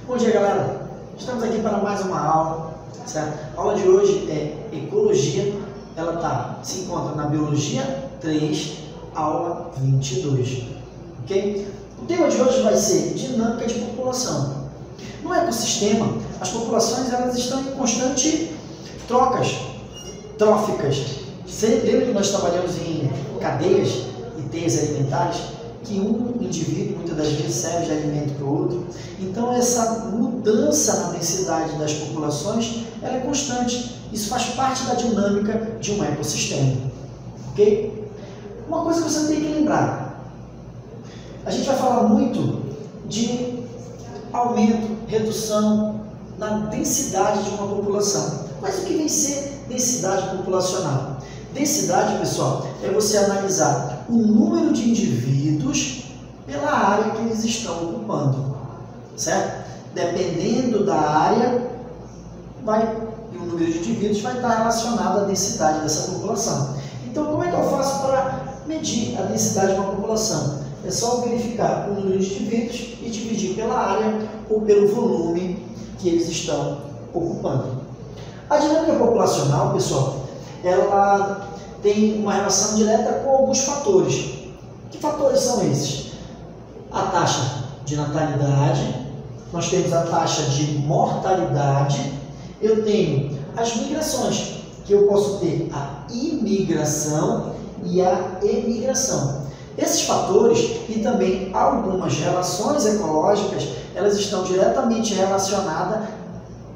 Bom dia, galera! Estamos aqui para mais uma aula, certo? A aula de hoje é Ecologia, ela se encontra na Biologia 3, aula 22, ok? O tema de hoje vai ser Dinâmica de População. No ecossistema, as populações elas estão em constante tróficas. Você lembra que nós trabalhamos em cadeias e teias alimentares? Que um indivíduo muitas das vezes serve de alimento para o outro. Então essa mudança na densidade das populações ela é constante. Isso faz parte da dinâmica de um ecossistema. Ok? Uma coisa que você tem que lembrar. A gente vai falar muito de aumento, redução na densidade de uma população. Mas o que vem ser densidade populacional? Densidade, pessoal, é você analisar o número de indivíduos pela área que eles estão ocupando, certo? Dependendo da área, o número de indivíduos vai estar relacionado à densidade dessa população. Então, como é que eu faço para medir a densidade de uma população? É só verificar o número de indivíduos e dividir pela área ou pelo volume que eles estão ocupando. A dinâmica populacional, pessoal, ela tem uma relação direta com alguns fatores. Que fatores são esses? A taxa de natalidade, nós temos a taxa de mortalidade, eu tenho as migrações, que eu posso ter a imigração e a emigração. Esses fatores e também algumas relações ecológicas, elas estão diretamente relacionadas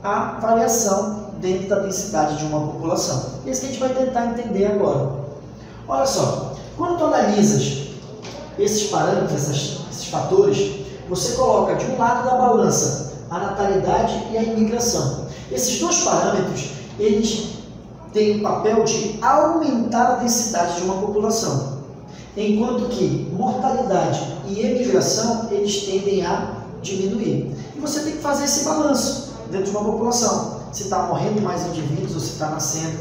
à variação dentro da densidade de uma população. Isso que a gente vai tentar entender agora. Olha só, quando tu analisas esses parâmetros, esses fatores, você coloca de um lado da balança a natalidade e a imigração. Esses dois parâmetros, eles têm o papel de aumentar a densidade de uma população, enquanto que mortalidade e emigração, eles tendem a diminuir. E você tem que fazer esse balanço dentro de uma população. Se está morrendo mais indivíduos ou se está nascendo.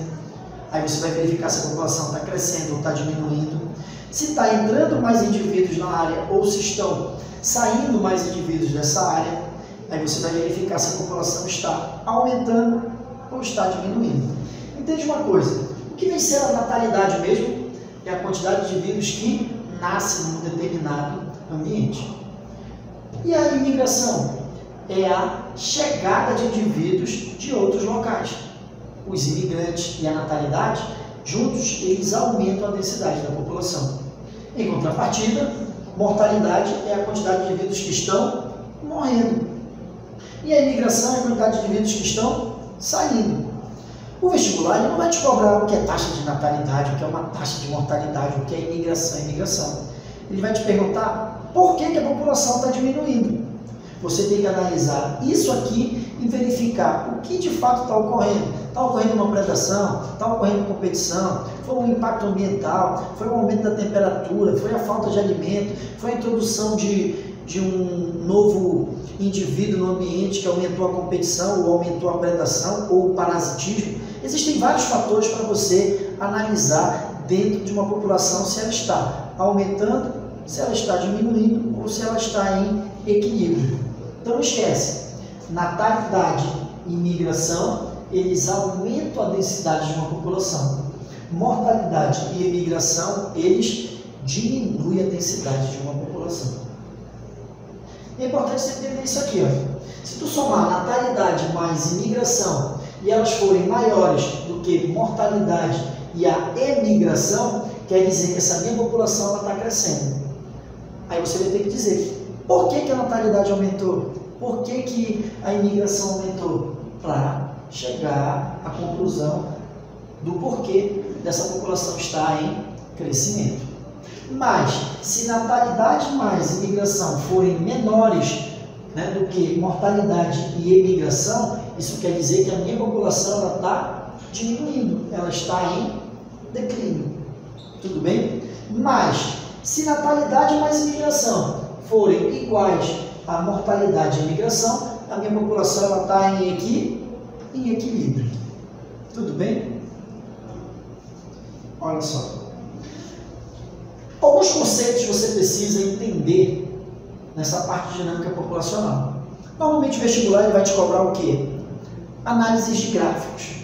Aí você vai verificar se a população está crescendo ou está diminuindo. Se está entrando mais indivíduos na área ou se estão saindo mais indivíduos dessa área. Aí você vai verificar se a população está aumentando ou está diminuindo. Entende uma coisa? O que vem ser a natalidade mesmo? É a quantidade de indivíduos que nascem num determinado ambiente. E a imigração? É a chegada de indivíduos de outros locais. Os imigrantes e a natalidade, juntos, eles aumentam a densidade da população. Em contrapartida, mortalidade é a quantidade de indivíduos que estão morrendo. E a imigração é a quantidade de indivíduos que estão saindo. O vestibular ele não vai te cobrar o que é taxa de natalidade, o que é uma taxa de mortalidade, o que é imigração e imigração. Ele vai te perguntar por que a população está diminuindo. Você tem que analisar isso aqui e verificar o que de fato está ocorrendo. Está ocorrendo uma predação, está ocorrendo competição, foi um impacto ambiental, foi o aumento da temperatura, foi a falta de alimento, foi a introdução de um novo indivíduo no ambiente que aumentou a competição, ou aumentou a predação, ou o parasitismo. Existem vários fatores para você analisar dentro de uma população se ela está aumentando, se ela está diminuindo ou se ela está em equilíbrio. Então não esquece, natalidade e imigração, eles aumentam a densidade de uma população. Mortalidade e imigração, eles diminuem a densidade de uma população. É importante você entender isso aqui. Ó. Se tu somar natalidade mais imigração e elas forem maiores do que mortalidade e a emigração, quer dizer que essa minha população está crescendo. Aí você vai ter que dizer, por que a natalidade aumentou? Por que a imigração aumentou? Para chegar à conclusão do porquê dessa população estar em crescimento. Mas, se natalidade mais imigração forem menores do que mortalidade e imigração, isso quer dizer que a minha população está diminuindo, ela está em declínio. Tudo bem? Mas, se natalidade mais imigração forem iguais à mortalidade e imigração, a minha população está em equilíbrio. Tudo bem? Olha só. Alguns conceitos você precisa entender nessa parte de dinâmica populacional. Normalmente o vestibular ele vai te cobrar o quê? Análises de gráficos,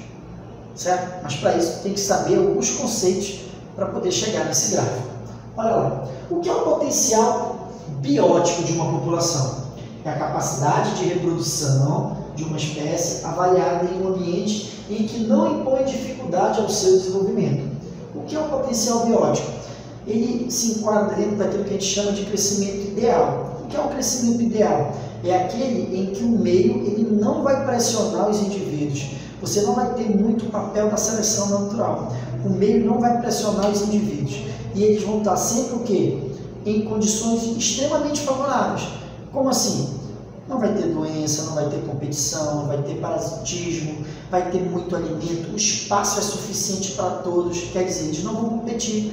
certo? Mas para isso tem que saber alguns conceitos para poder chegar nesse gráfico. Olha lá, o que é o potencial biótico de uma população? É a capacidade de reprodução de uma espécie avaliada em um ambiente em que não impõe dificuldade ao seu desenvolvimento. O que é o potencial biótico? Ele se enquadra dentro daquilo que a gente chama de crescimento ideal. O que é o crescimento ideal? É aquele em que o meio ele não vai pressionar os indivíduos. Você não vai ter muito papel da seleção natural. O meio não vai pressionar os indivíduos. E eles vão estar sempre o quê? Em condições extremamente favoráveis. Como assim? Não vai ter doença, não vai ter competição, não vai ter parasitismo, vai ter muito alimento, o espaço é suficiente para todos, quer dizer, eles não vão competir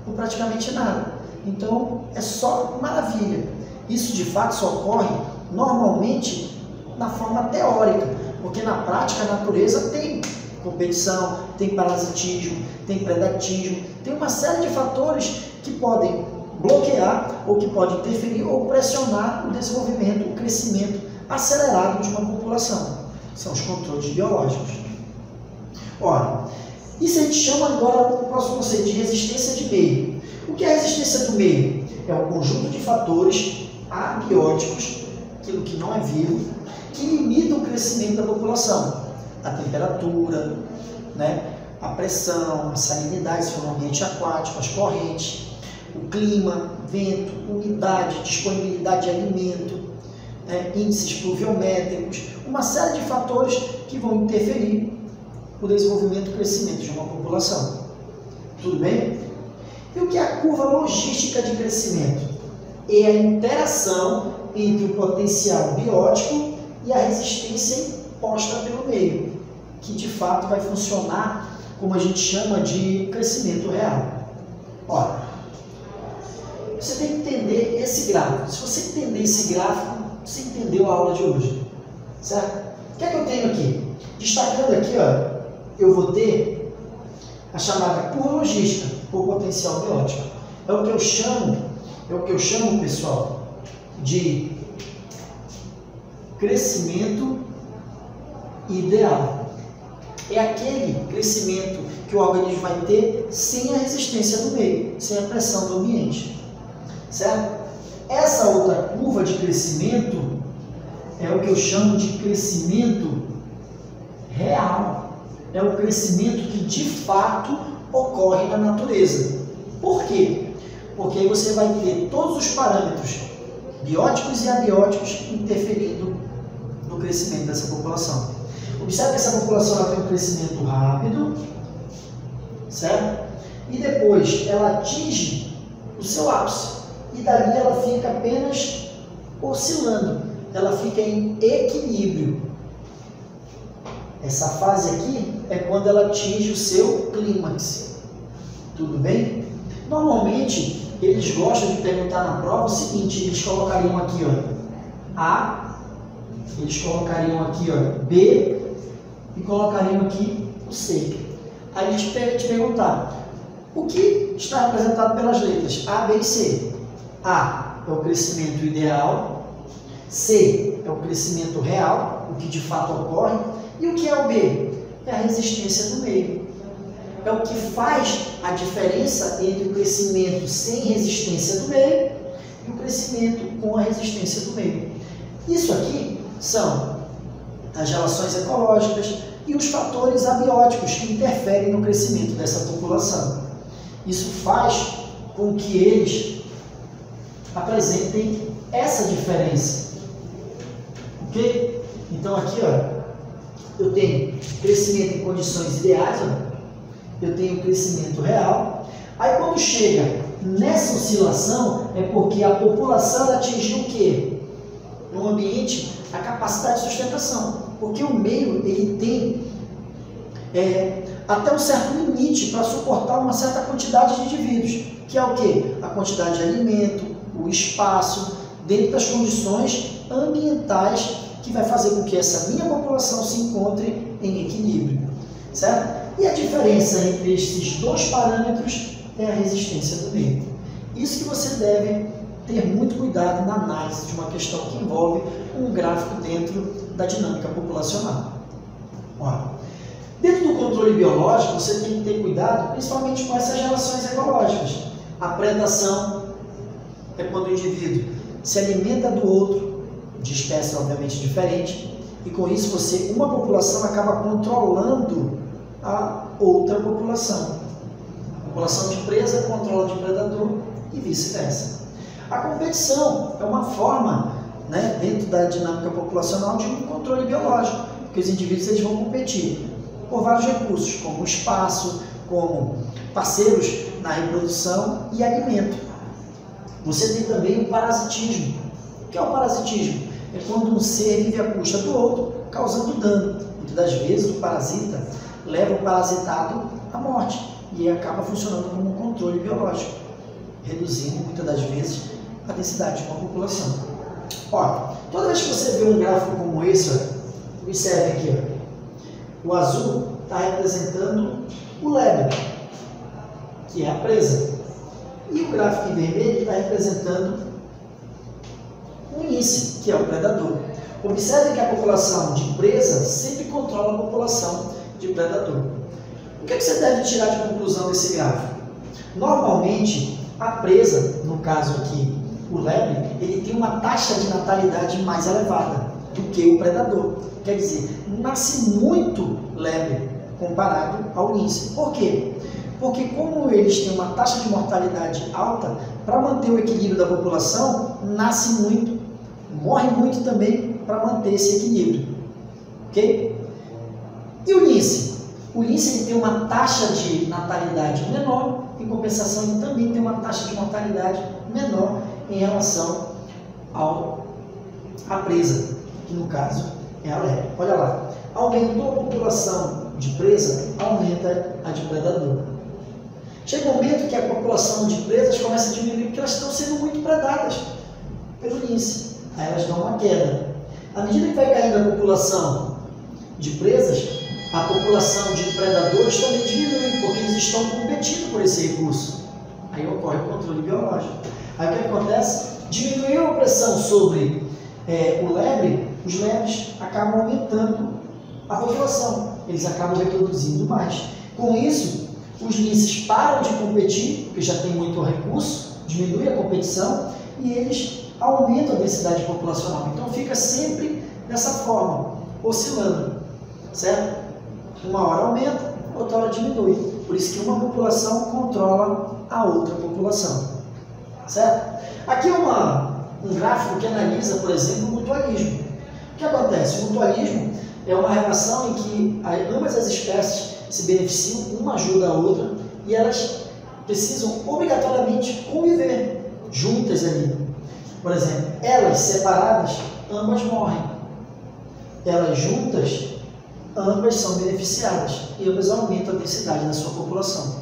por praticamente nada. Então, é só maravilha. Isso, de fato, só ocorre normalmente na forma teórica, porque na prática a natureza tem competição, tem parasitismo, tem predatismo, tem uma série de fatores que podem bloquear ou que podem interferir ou pressionar o desenvolvimento, o crescimento acelerado de uma população. São os controles biológicos. Ora, isso a gente chama agora o próximo conceito de resistência de meio. O que é a resistência do meio? É um conjunto de fatores abióticos, aquilo que não é vivo, que limitam o crescimento da população. A temperatura, a pressão, a salinidade, se for um ambiente aquático, as correntes, o clima, vento, umidade, disponibilidade de alimento, índices pluviométricos, uma série de fatores que vão interferir no desenvolvimento e crescimento de uma população. Tudo bem? E o que é a curva logística de crescimento? É a interação entre o potencial biótico e a resistência imposta pelo meio, que de fato vai funcionar como a gente chama de crescimento real. Ora, você tem que entender esse gráfico. Se você entender esse gráfico, você entendeu a aula de hoje, certo? O que é que eu tenho aqui? Destacando aqui, ó, eu vou ter a chamada curva logística, ou potencial biótico. É o que eu chamo, pessoal, de crescimento ideal. É aquele crescimento que o organismo vai ter sem a resistência do meio, sem a pressão do ambiente. Certo? Essa outra curva de crescimento é o que eu chamo de crescimento real. É o crescimento que de fato ocorre na natureza. Por quê? Porque aí você vai ter todos os parâmetros bióticos e abióticos interferindo no crescimento dessa população. Observe que essa população ela tem um crescimento rápido, certo? E depois ela atinge o seu ápice. E dali ela fica apenas oscilando, ela fica em equilíbrio. Essa fase aqui é quando ela atinge o seu clímax. Tudo bem? Normalmente, eles gostam de perguntar na prova o seguinte, eles colocariam aqui, ó, A, eles colocariam aqui, ó, B, e colocariam aqui o C. Aí eles pedem te perguntar, o que está representado pelas letras A, B e C? A é o crescimento ideal, C é o crescimento real, o que de fato ocorre, e o que é o B? É a resistência do meio. É o que faz a diferença entre o crescimento sem resistência do meio e o crescimento com a resistência do meio. Isso aqui são as relações ecológicas e os fatores abióticos que interferem no crescimento dessa população. Isso faz com que eles apresentem essa diferença. Ok? Então aqui, ó, eu tenho crescimento em condições ideais, ó, eu tenho crescimento real. Aí quando chega nessa oscilação, é porque a população atingiu o quê? No ambiente, a capacidade de sustentação. Porque o meio, ele tem até um certo limite para suportar uma certa quantidade de indivíduos, que é o quê? A quantidade de alimento, o espaço, dentro das condições ambientais que vai fazer com que essa minha população se encontre em equilíbrio, certo? E a diferença entre esses dois parâmetros é a resistência do meio. Isso que você deve ter muito cuidado na análise de uma questão que envolve um gráfico dentro da dinâmica populacional. Olha, dentro do controle biológico, você tem que ter cuidado principalmente com essas relações ecológicas. A predação é quando o indivíduo se alimenta do outro, de espécie obviamente diferente, e com isso uma população acaba controlando a outra população. A população de presa controla de predador e vice-versa. A competição é uma forma, dentro da dinâmica populacional, de um controle biológico, porque os indivíduos eles vão competir por vários recursos, como espaço, como parceiros na reprodução e alimento. Você tem também o parasitismo. O que é o parasitismo? É quando um ser vive à custa do outro, causando dano. Muitas das vezes o parasita leva o parasitado à morte e acaba funcionando como um controle biológico, reduzindo muitas das vezes a densidade de uma população. Olha, toda vez que você vê um gráfico como esse, observe aqui, o azul está representando o lebre, que é a presa, e o gráfico em vermelho está representando o índice, que é o predador. Observe que a população de presa sempre controla a população de predador. O que você deve tirar de conclusão desse gráfico? Normalmente, a presa, no caso aqui, o lebre, ele tem uma taxa de natalidade mais elevada do que o predador. Quer dizer, nasce muito lebre comparado ao índice. Por quê? Porque como eles têm uma taxa de mortalidade alta, para manter o equilíbrio da população, nasce muito, morre muito também para manter esse equilíbrio. Ok? E o lince? O lince ele tem uma taxa de natalidade menor, em compensação ele também tem uma taxa de mortalidade menor em relação à presa, que no caso é a lebre. Olha lá, aumentou a população de presa, aumenta a de predador. Chega um momento que a população de presas começa a diminuir porque elas estão sendo muito predadas pelo lince. Aí elas dão uma queda. À medida que vai caindo a população de presas, a população de predadores também diminui, porque eles estão competindo por esse recurso. Aí ocorre o controle biológico. Aí o que acontece? Diminuiu a pressão sobre o lebre, os lebres acabam aumentando a população. Eles acabam reproduzindo mais. Com isso, os linces param de competir, porque já tem muito recurso, diminui a competição e eles aumentam a densidade populacional. Então fica sempre dessa forma, oscilando, certo? Uma hora aumenta, outra hora diminui. Por isso que uma população controla a outra população, certo? Aqui é um gráfico que analisa, por exemplo, o mutualismo. O que acontece? O mutualismo é uma relação em que ambas as espécies se beneficiam, uma ajuda a outra, e elas precisam obrigatoriamente conviver juntas ali. Por exemplo, elas separadas, ambas morrem. Elas juntas, ambas são beneficiadas e ambas aumentam a densidade da sua população,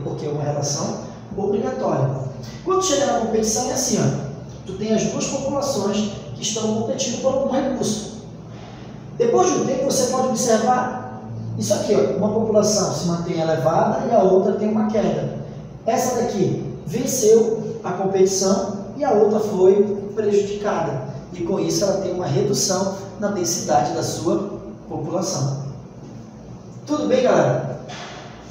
porque é uma relação obrigatória. Quando chega na competição é assim, tu tem as duas populações que estão competindo por algum recurso. Depois de um tempo você pode observar isso aqui, uma população se mantém elevada e a outra tem uma queda. Essa daqui venceu a competição e a outra foi prejudicada. E com isso ela tem uma redução na densidade da sua população. Tudo bem, galera?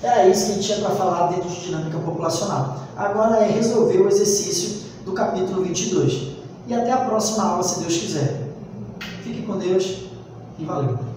Era isso que a gente tinha para falar dentro de dinâmica populacional. Agora é resolver o exercício do capítulo 22. E até a próxima aula, se Deus quiser. Fique com Deus e valeu!